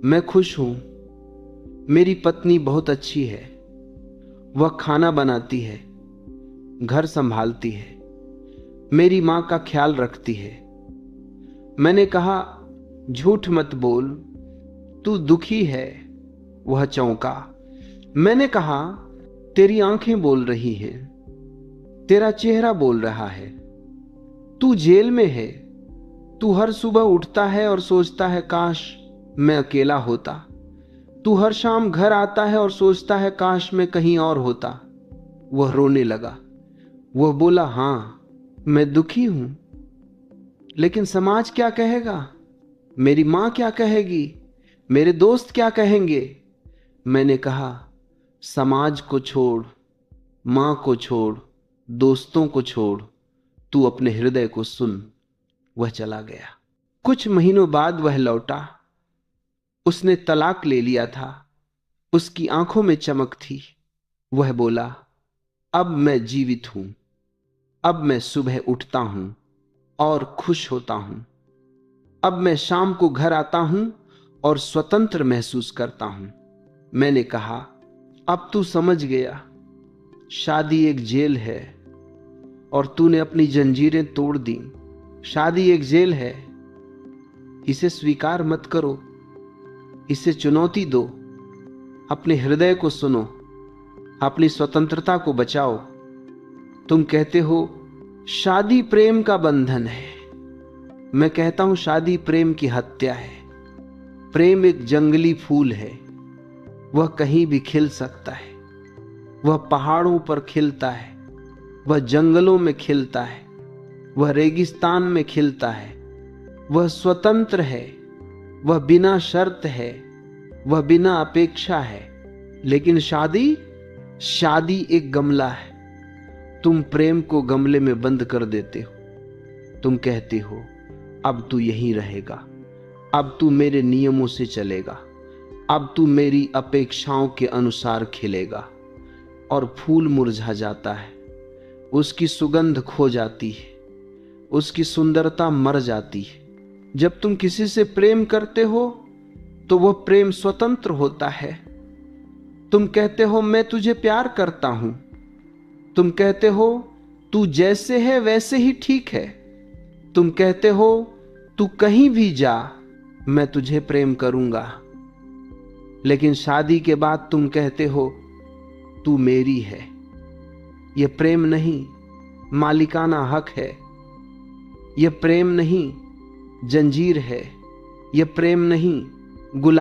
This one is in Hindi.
मैं खुश हूं। मेरी पत्नी बहुत अच्छी है। वह खाना बनाती है, घर संभालती है, मेरी मां का ख्याल रखती है। मैंने कहा, झूठ मत बोल, तू दुखी है। वह चौंका। मैंने कहा, तेरी आंखें बोल रही हैं, तेरा चेहरा बोल रहा है। तू जेल में है। तू हर सुबह उठता है और सोचता है, काश मैं अकेला होता। तू हर शाम घर आता है और सोचता है, काश मैं कहीं और होता। वह रोने लगा। वह बोला, हां, मैं दुखी हूं, लेकिन समाज क्या कहेगा? मेरी मां क्या कहेगी? मेरे दोस्त क्या कहेंगे? मैंने कहा, समाज को छोड़, मां को छोड़, दोस्तों को छोड़, तू अपने हृदय को सुन। वह चला गया। कुछ महीनों बाद वह लौटा। उसने तलाक ले लिया था। उसकी आंखों में चमक थी। वह बोला, अब मैं जीवित हूं। अब मैं सुबह उठता हूं और खुश होता हूं। अब मैं शाम को घर आता हूं और स्वतंत्र महसूस करता हूं। मैंने कहा, अब तू समझ गया, शादी एक जेल है और तूने अपनी जंजीरें तोड़ दी। शादी एक जेल है, इसे स्वीकार मत करो, इसे चुनौती दो। अपने हृदय को सुनो, अपनी स्वतंत्रता को बचाओ। तुम कहते हो, शादी प्रेम का बंधन है। मैं कहता हूं, शादी प्रेम की हत्या है। प्रेम एक जंगली फूल है। वह कहीं भी खिल सकता है। वह पहाड़ों पर खिलता है, वह जंगलों में खिलता है, वह रेगिस्तान में खिलता है। वह स्वतंत्र है, वह बिना शर्त है, वह बिना अपेक्षा है। लेकिन शादी एक गमला है। तुम प्रेम को गमले में बंद कर देते हो। तुम कहते हो, अब तू यहीं रहेगा, अब तू मेरे नियमों से चलेगा, अब तू मेरी अपेक्षाओं के अनुसार खिलेगा। और फूल मुरझा जाता है, उसकी सुगंध खो जाती है, उसकी सुंदरता मर जाती है। जब तुम किसी से प्रेम करते हो तो वह प्रेम स्वतंत्र होता है। तुम कहते हो, मैं तुझे प्यार करता हूं। तुम कहते हो, तू जैसे है वैसे ही ठीक है। तुम कहते हो, तू कहीं भी जा, मैं तुझे प्रेम करूंगा। लेकिन शादी के बाद तुम कहते हो, तू मेरी है। यह प्रेम नहीं, मालिकाना हक है। यह प्रेम नहीं, जंजीर है। यह प्रेम नहीं, गुलाम